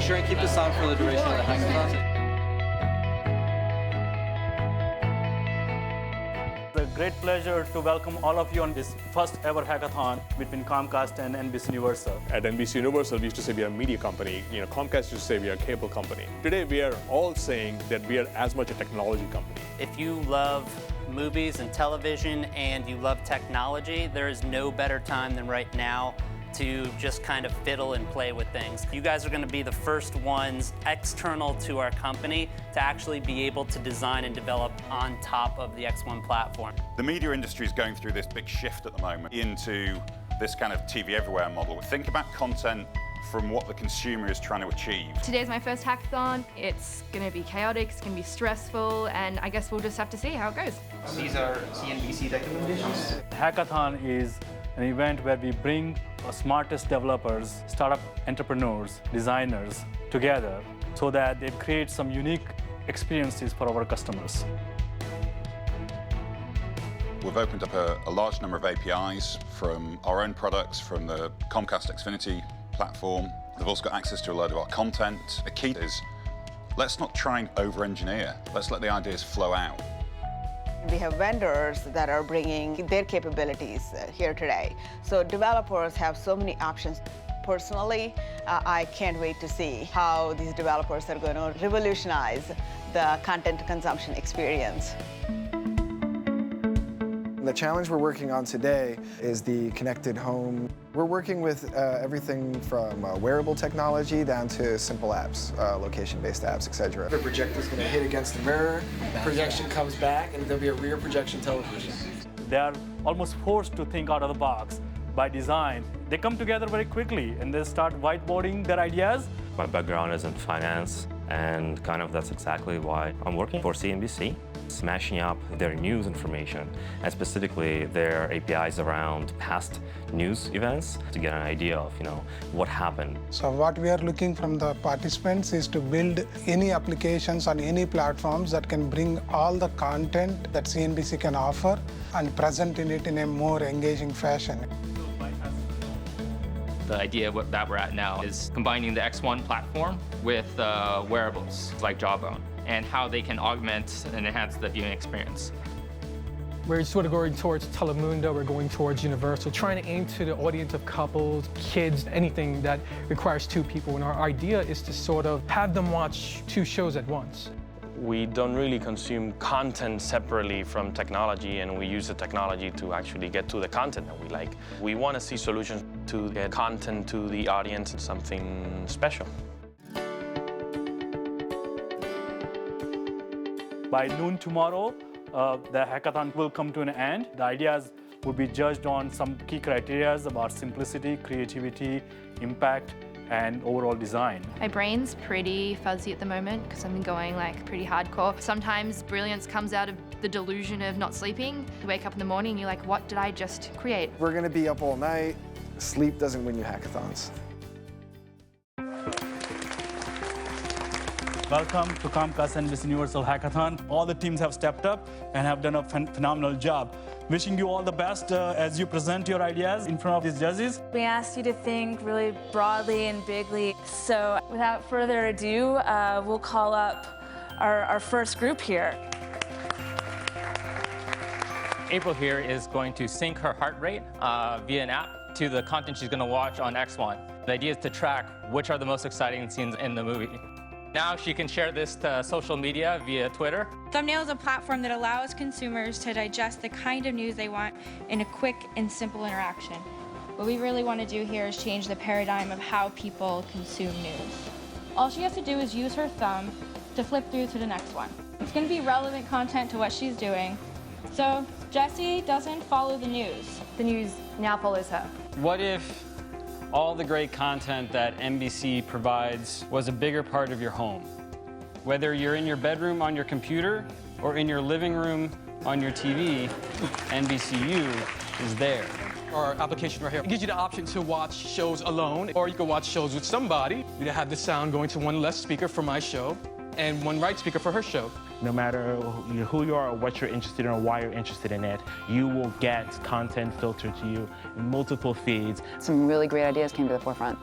sure and keep this on for the duration of the hackathon. It's a great pleasure to welcome all of you on this first ever hackathon between Comcast and NBCUniversal. At NBCUniversal, we used to say we are a media company. Comcast used to say we are a cable company. Today, we are all saying that we are as much a technology company. If you love movies and television and you love technology, there is no better time than right now to just kind of fiddle and play with things. You guys are going to be the first ones external to our company to actually be able to design and develop on top of the X1 platform. The media industry is going through this big shift at the moment into this kind of TV everywhere model. Think about content from what the consumer is trying to achieve. Today's my first hackathon. It's going to be chaotic, it's going to be stressful, and I guess we'll just have to see how it goes. These are CNBC recommendations. Hackathon is an event where we bring the smartest developers, startup entrepreneurs, designers together so that they create some unique experiences for our customers. We've opened up a large number of APIs from our own products, from the Comcast Xfinity platform. They've also got access to a load of our content. The key is, let's not try and over-engineer. Let's let the ideas flow out. We have vendors that are bringing their capabilities here today. So developers have so many options. Personally, I can't wait to see how these developers are going to revolutionize the content consumption experience. The challenge we're working on today is the connected home. We're working with everything from wearable technology down to simple apps, location-based apps, etc. The projector is going to hit against the mirror, projection comes back, and there'll be a rear projection television. They are almost forced to think out of the box by design. They come together very quickly and they start whiteboarding their ideas. My background is in finance, and that's exactly why I'm working for CNBC. Smashing up their news information, and specifically their APIs around past news events to get an idea of what happened. So what we are looking from the participants is to build any applications on any platforms that can bring all the content that CNBC can offer and present it in a more engaging fashion. The idea that we're at now is combining the X1 platform with wearables like Jawbone, and how they can augment and enhance the viewing experience. We're sort of going towards Telemundo, we're going towards Universal, trying to aim to the audience of couples, kids, anything that requires two people. And our idea is to sort of have them watch two shows at once. We don't really consume content separately from technology, and we use the technology to actually get to the content that we like. We want to see solutions to get content to the audience and something special. By noon tomorrow, the hackathon will come to an end. The ideas will be judged on some key criteria about simplicity, creativity, impact, and overall design. My brain's pretty fuzzy at the moment because I've been going pretty hardcore. Sometimes brilliance comes out of the delusion of not sleeping. You wake up in the morning and you're like, what did I just create? We're going to be up all night. Sleep doesn't win you hackathons. Welcome to Comcast NBCUniversal Hackathon. All the teams have stepped up and have done a phenomenal job. Wishing you all the best as you present your ideas in front of these judges. We asked you to think really broadly and bigly. So without further ado, we'll call up our first group here. April here is going to sync her heart rate via an app to the content she's going to watch on X1. The idea is to track which are the most exciting scenes in the movie. Now she can share this to social media via Twitter. Thumbnail is a platform that allows consumers to digest the kind of news they want in a quick and simple interaction. What we really want to do here is change the paradigm of how people consume news. All she has to do is use her thumb to flip through to the next one. It's going to be relevant content to what she's doing. So Jessie doesn't follow the news. The news now follows her. What if all the great content that NBC provides was a bigger part of your home? Whether you're in your bedroom on your computer or in your living room on your TV, NBCU is there. Our application right here gives you the option to watch shows alone, or you can watch shows with somebody. We have the sound going to one left speaker for my show and one right speaker for her show. No matter who you are or what you're interested in or why you're interested in it, you will get content filtered to you in multiple feeds. Some really great ideas came to the forefront.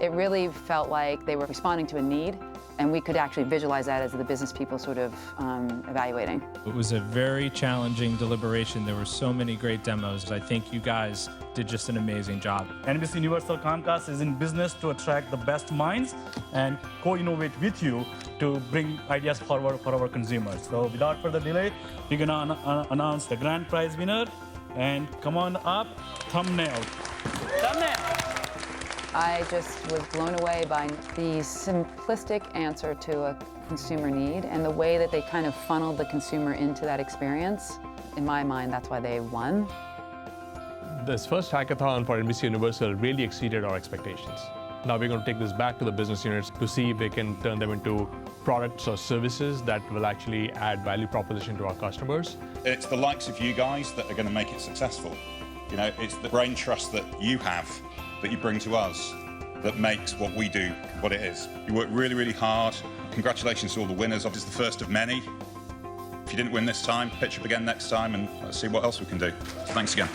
It really felt like they were responding to a need, and we could actually visualize that as the business people sort of evaluating. It was a very challenging deliberation. There were so many great demos. I think you guys did just an amazing job. NBCUniversal Comcast is in business to attract the best minds and co-innovate with you to bring ideas forward for our consumers. So without further delay, we're gonna announce the grand prize winner. And come on up, thumbnail. Thumbnail. I just was blown away by the simplistic answer to a consumer need and the way that they kind of funneled the consumer into that experience. In my mind, that's why they won. This first hackathon for NBCUniversal really exceeded our expectations. Now we're going to take this back to the business units to see if they can turn them into products or services that will actually add value proposition to our customers. It's the likes of you guys that are going to make it successful. You know, it's the brain trust that you have, that you bring to us, that makes what we do what it is. You work really, really hard. Congratulations to all the winners. Obviously, the first of many. If you didn't win this time, pitch up again next time and let's see what else we can do. Thanks again.